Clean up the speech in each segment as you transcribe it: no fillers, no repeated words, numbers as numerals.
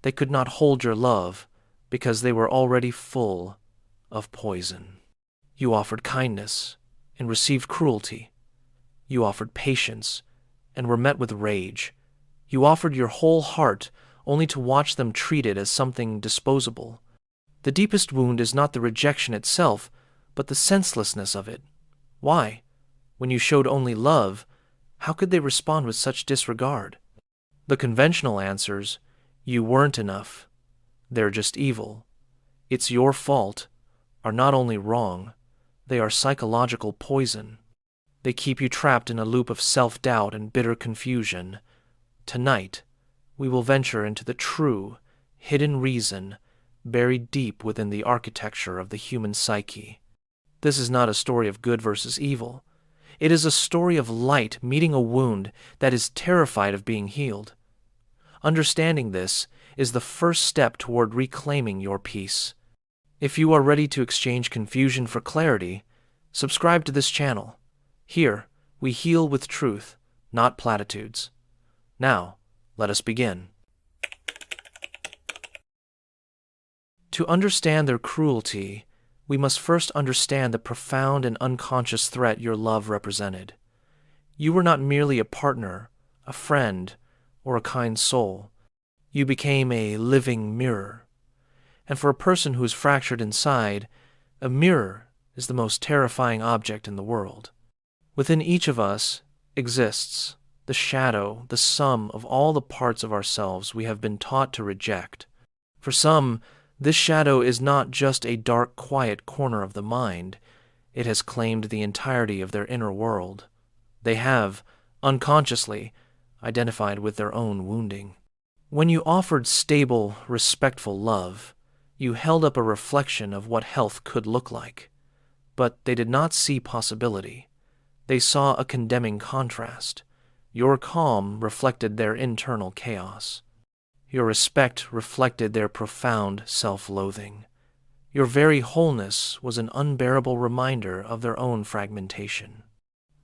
They could not hold your love because they were already full of poison. You offered kindness and received cruelty. You offered patience and were met with rage. You offered your whole heart only to watch them treated as something disposable. The deepest wound is not the rejection itself, but the senselessness of it. Why? When you showed only love, how could they respond with such disregard? The conventional answers, you weren't enough, they're just evil, it's your fault, are not only wrong, they are psychological poison. They keep you trapped in a loop of self-doubt and bitter confusion. Tonight, we will venture into the true, hidden reason buried deep within the architecture of the human psyche. This is not a story of good versus evil. It is a story of light meeting a wound that is terrified of being healed. Understanding this is the first step toward reclaiming your peace. If you are ready to exchange confusion for clarity, subscribe to this channel. Here, we heal with truth, not platitudes. Now, let us begin. To understand their cruelty, we must first understand the profound and unconscious threat your love represented. You were not merely a partner, a friend, or a kind soul. You became a living mirror. And for a person who is fractured inside, a mirror is the most terrifying object in the world. Within each of us exists the shadow, the sum of all the parts of ourselves we have been taught to reject. For some, this shadow is not just a dark, quiet corner of the mind. It has claimed the entirety of their inner world. They have, unconsciously, identified with their own wounding. When you offered stable, respectful love, you held up a reflection of what health could look like. But they did not see possibility. They saw a condemning contrast. Your calm reflected their internal chaos. Your respect reflected their profound self-loathing. Your very wholeness was an unbearable reminder of their own fragmentation.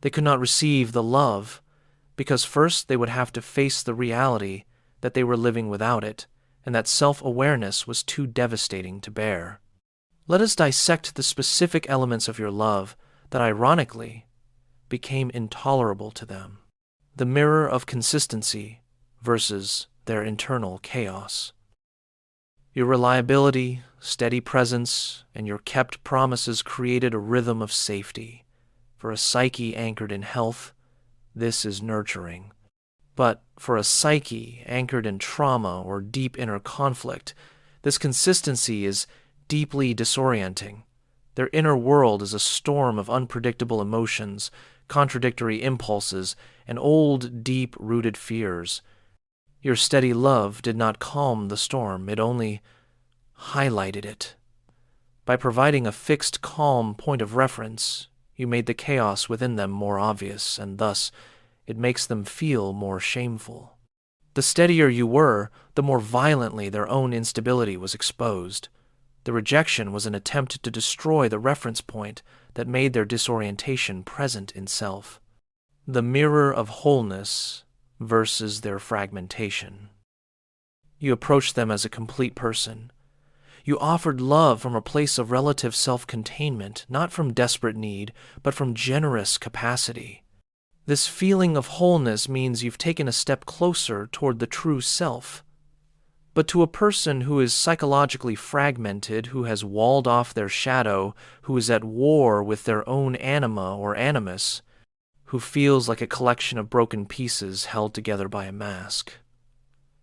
They could not receive the love because first they would have to face the reality that they were living without it, and that self-awareness was too devastating to bear. Let us dissect the specific elements of your love that, ironically, became intolerable to them. The mirror of consistency versus their internal chaos. Your reliability, steady presence, and your kept promises created a rhythm of safety. For a psyche anchored in health, this is nurturing. But for a psyche anchored in trauma or deep inner conflict, this consistency is deeply disorienting. Their inner world is a storm of unpredictable emotions, contradictory impulses, and old, deep-rooted fears. Your steady love did not calm the storm, it only highlighted it. By providing a fixed, calm point of reference, you made the chaos within them more obvious, and thus it makes them feel more shameful. The steadier you were, the more violently their own instability was exposed. The rejection was an attempt to destroy the reference point that made their disorientation present in self. The mirror of wholeness versus their fragmentation. You approached them as a complete person. You offered love from a place of relative self-containment, not from desperate need, but from generous capacity. This feeling of wholeness means you've taken a step closer toward the true self. But to a person who is psychologically fragmented, who has walled off their shadow, who is at war with their own anima or animus, who feels like a collection of broken pieces held together by a mask,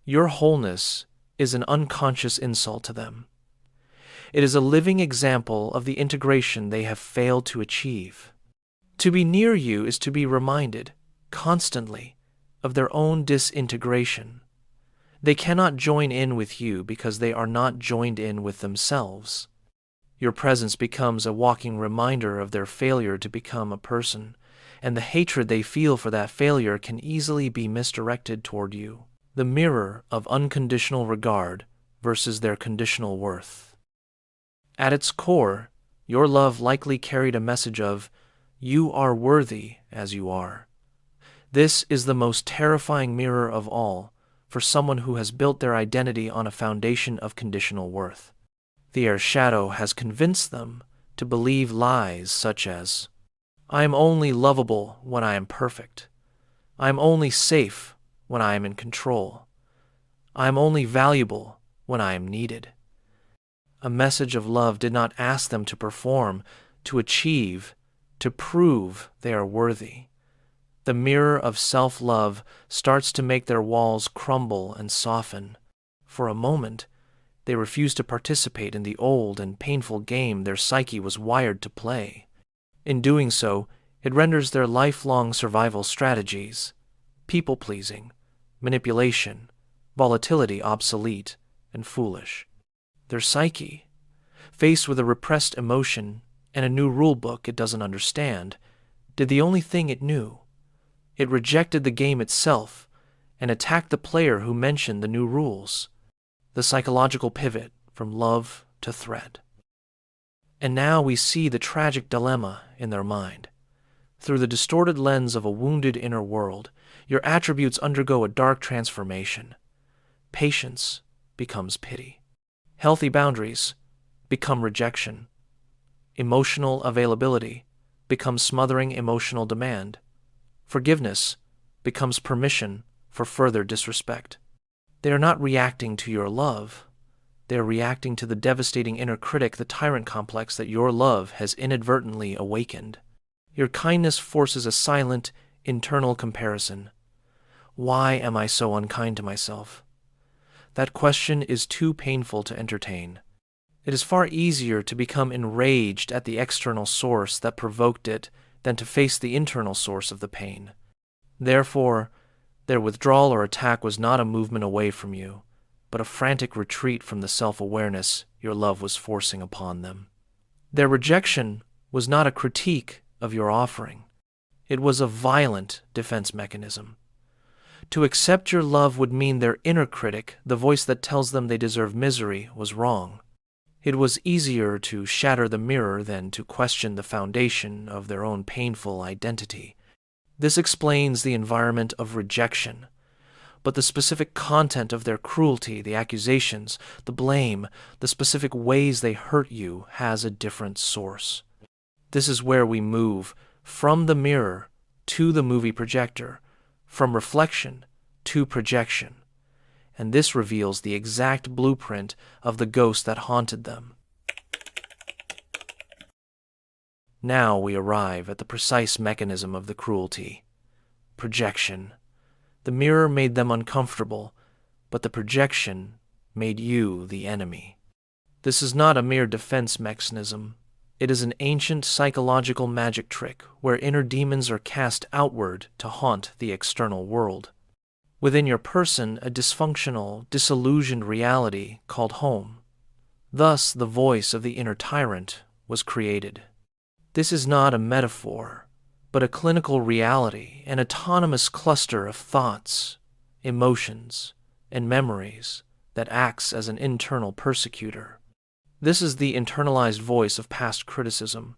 your wholeness is an unconscious insult to them. It is a living example of the integration they have failed to achieve. To be near you is to be reminded, constantly, of their own disintegration. They cannot join in with you because they are not joined in with themselves. Your presence becomes a walking reminder of their failure to become a person, and the hatred they feel for that failure can easily be misdirected toward you. The mirror of unconditional regard versus their conditional worth. At its core, your love likely carried a message of, "You are worthy as you are." This is the most terrifying mirror of all, for someone who has built their identity on a foundation of conditional worth. Their shadow has convinced them to believe lies such as, "I am only lovable when I am perfect. I am only safe when I am in control. I am only valuable when I am needed." A message of love did not ask them to perform, to achieve, to prove they are worthy. The mirror of self-love starts to make their walls crumble and soften. For a moment, they refuse to participate in the old and painful game their psyche was wired to play. In doing so, it renders their lifelong survival strategies, people-pleasing, manipulation, volatility obsolete and foolish. Their psyche, faced with a repressed emotion and a new rule book it doesn't understand, did the only thing it knew. It rejected the game itself and attacked the player who mentioned the new rules, the psychological pivot from love to threat. And now we see the tragic dilemma in their mind. Through the distorted lens of a wounded inner world, your attributes undergo a dark transformation. Patience becomes pity. Healthy boundaries become rejection. Emotional availability becomes smothering emotional demand. Forgiveness becomes permission for further disrespect. They are not reacting to your love. They are reacting to the devastating inner critic, the tyrant complex that your love has inadvertently awakened. Your kindness forces a silent, internal comparison. Why am I so unkind to myself? That question is too painful to entertain. It is far easier to become enraged at the external source that provoked it than to face the internal source of the pain. Therefore, their withdrawal or attack was not a movement away from you, but a frantic retreat from the self-awareness your love was forcing upon them. Their rejection was not a critique of your offering. It was a violent defense mechanism. To accept your love would mean their inner critic, the voice that tells them they deserve misery, was wrong. It was easier to shatter the mirror than to question the foundation of their own painful identity. This explains the environment of rejection, but the specific content of their cruelty, the accusations, the blame, the specific ways they hurt you has a different source. This is where we move from the mirror to the movie projector, from reflection to projection, and this reveals the exact blueprint of the ghost that haunted them. Now we arrive at the precise mechanism of the cruelty. Projection. The mirror made them uncomfortable, but the projection made you the enemy. This is not a mere defense mechanism. It is an ancient psychological magic trick where inner demons are cast outward to haunt the external world. Within your person, a dysfunctional, disillusioned reality called home. Thus, the voice of the inner tyrant was created. This is not a metaphor, but a clinical reality, an autonomous cluster of thoughts, emotions, and memories that acts as an internal persecutor. This is the internalized voice of past criticism,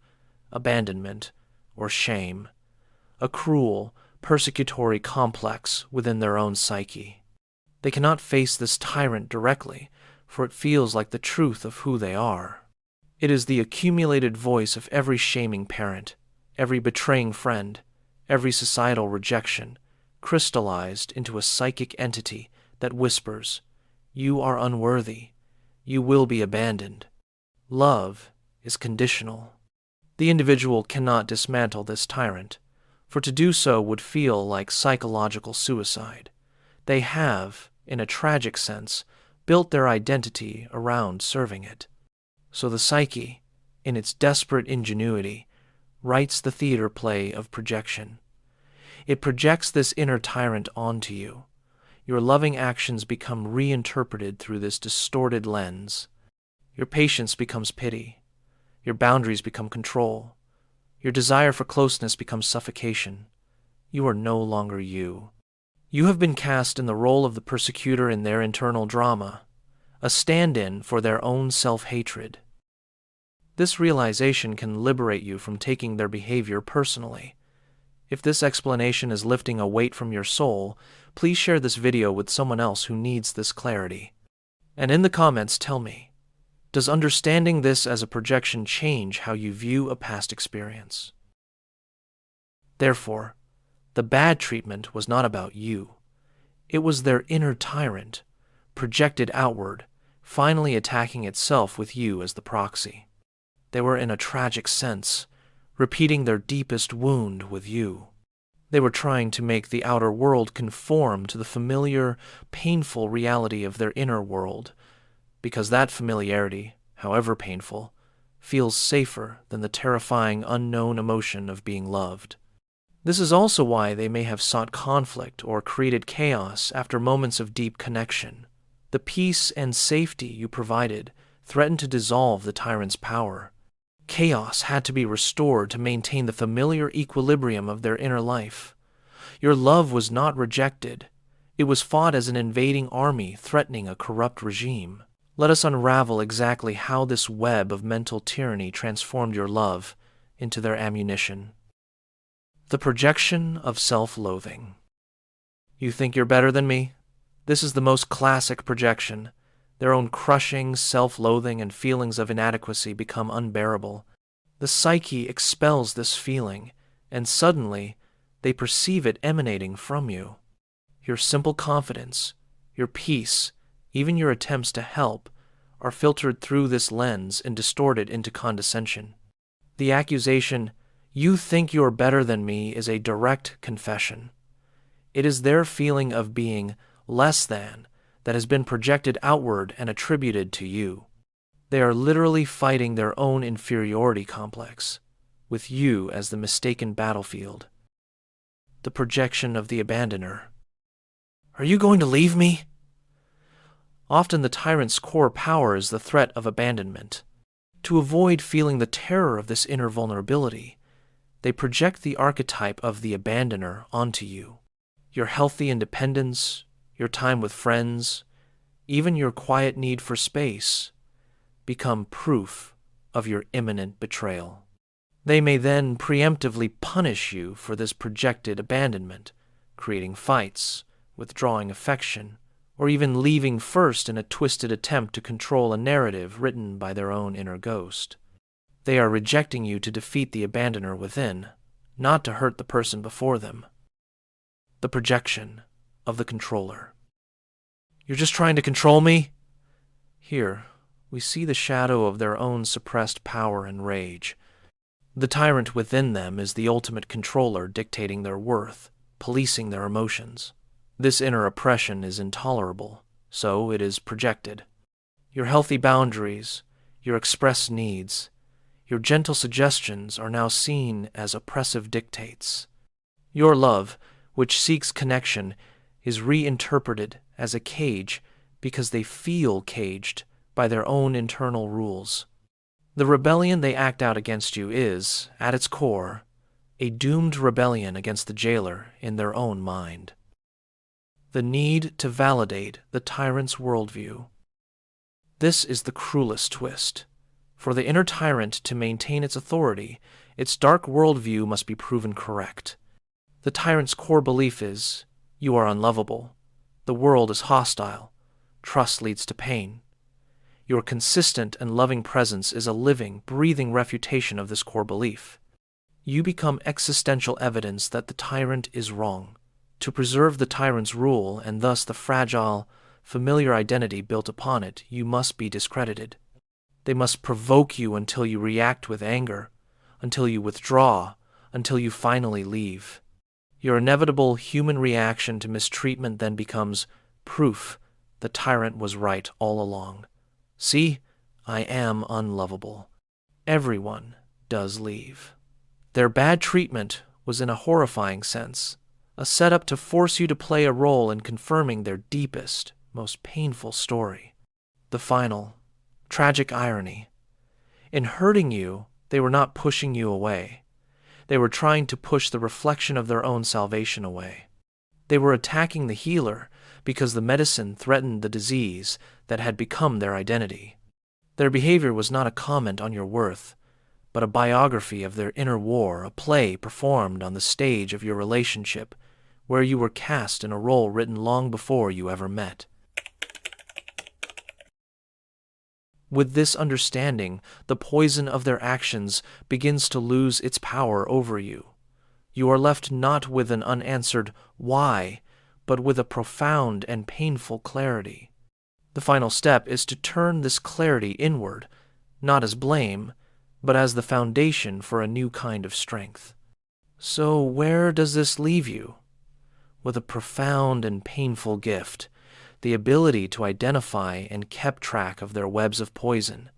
abandonment, or shame, a cruel, persecutory complex within their own psyche. They cannot face this tyrant directly, for it feels like the truth of who they are. It is the accumulated voice of every shaming parent, every betraying friend, every societal rejection, crystallized into a psychic entity that whispers, "You are unworthy. You will be abandoned." Love is conditional. The individual cannot dismantle this tyrant, for to do so would feel like psychological suicide. They have, in a tragic sense, built their identity around serving it. So the psyche, in its desperate ingenuity, writes the theater play of projection. It projects this inner tyrant onto you. Your loving actions become reinterpreted through this distorted lens. Your patience becomes pity. Your boundaries become control. Your desire for closeness becomes suffocation. You are no longer you. You have been cast in the role of the persecutor in their internal drama, a stand-in for their own self-hatred. This realization can liberate you from taking their behavior personally. If this explanation is lifting a weight from your soul, please share this video with someone else who needs this clarity. And in the comments, tell me, does understanding this as a projection change how you view a past experience? Therefore, the bad treatment was not about you. It was their inner tyrant, projected outward, finally attacking itself with you as the proxy. They were, in a tragic sense, repeating their deepest wound with you. They were trying to make the outer world conform to the familiar, painful reality of their inner world, because that familiarity, however painful, feels safer than the terrifying unknown emotion of being loved. This is also why they may have sought conflict or created chaos after moments of deep connection. The peace and safety you provided threatened to dissolve the tyrant's power. Chaos had to be restored to maintain the familiar equilibrium of their inner life. Your love was not rejected. It was fought as an invading army threatening a corrupt regime. Let us unravel exactly how this web of mental tyranny transformed your love into their ammunition. The projection of self-loathing. You think you're better than me? This is the most classic projection. Their own crushing self-loathing and feelings of inadequacy become unbearable. The psyche expels this feeling, and suddenly they perceive it emanating from you. Your simple confidence, your peace, even your attempts to help, are filtered through this lens and distorted into condescension. The accusation, "You think you're better than me," is a direct confession. It is their feeling of being less than that has been projected outward and attributed to you. They are literally fighting their own inferiority complex, with you as the mistaken battlefield. The projection of the abandoner. Are you going to leave me? Often the tyrant's core power is the threat of abandonment. To avoid feeling the terror of this inner vulnerability, they project the archetype of the abandoner onto you. Your healthy independence, your time with friends, even your quiet need for space, become proof of your imminent betrayal. They may then preemptively punish you for this projected abandonment, creating fights, withdrawing affection, or even leaving first in a twisted attempt to control a narrative written by their own inner ghost. They are rejecting you to defeat the abandoner within, not to hurt the person before them. The projection of the controller. You're just trying to control me? Here, we see the shadow of their own suppressed power and rage. The tyrant within them is the ultimate controller dictating their worth, policing their emotions. This inner oppression is intolerable, so it is projected. Your healthy boundaries, your expressed needs, your gentle suggestions are now seen as oppressive dictates. Your love, which seeks connection, is reinterpreted as a cage because they feel caged by their own internal rules. The rebellion they act out against you is, at its core, a doomed rebellion against the jailer in their own mind. The need to validate the tyrant's worldview. This is the cruelest twist. For the inner tyrant to maintain its authority, its dark worldview must be proven correct. The tyrant's core belief is, you are unlovable, the world is hostile, trust leads to pain. Your consistent and loving presence is a living, breathing refutation of this core belief. You become existential evidence that the tyrant is wrong. To preserve the tyrant's rule, and thus the fragile, familiar identity built upon it, you must be discredited. They must provoke you until you react with anger, until you withdraw, until you finally leave. Your inevitable human reaction to mistreatment then becomes proof the tyrant was right all along. See, I am unlovable. Everyone does leave. Their bad treatment was, in a horrifying sense, a setup to force you to play a role in confirming their deepest, most painful story. The final, tragic irony. In hurting you, they were not pushing you away. They were trying to push the reflection of their own salvation away. They were attacking the healer because the medicine threatened the disease that had become their identity. Their behavior was not a comment on your worth, but a biography of their inner war, a play performed on the stage of your relationship, where you were cast in a role written long before you ever met. With this understanding, the poison of their actions begins to lose its power over you. You are left not with an unanswered why, but with a profound and painful clarity. The final step is to turn this clarity inward, not as blame, but as the foundation for a new kind of strength. So where does this leave you? With a profound and painful gift, the ability to identify and keep track of their webs of poison.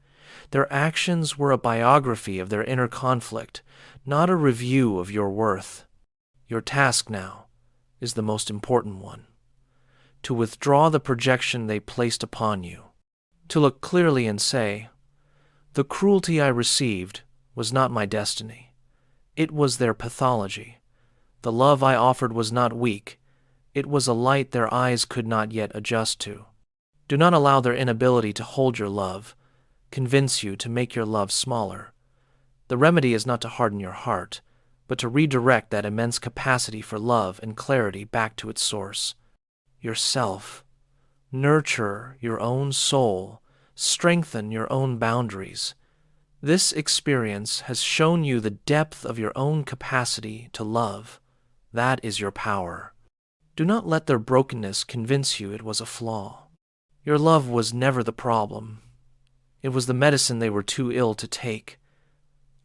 Their actions were a biography of their inner conflict, not a review of your worth. Your task now is the most important one: to withdraw the projection they placed upon you, to look clearly and say, "The cruelty I received was not my destiny. It was their pathology. The love I offered was not weak. It was a light their eyes could not yet adjust to." Do not allow their inability to hold your love convince you to make your love smaller. The remedy is not to harden your heart, but to redirect that immense capacity for love and clarity back to its source, yourself. Nurture your own soul, strengthen your own boundaries. This experience has shown you the depth of your own capacity to love. That is your power. Do not let their brokenness convince you it was a flaw. Your love was never the problem. It was the medicine they were too ill to take.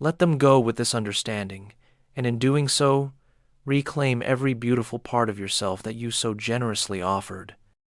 Let them go with this understanding, and in doing so, reclaim every beautiful part of yourself that you so generously offered.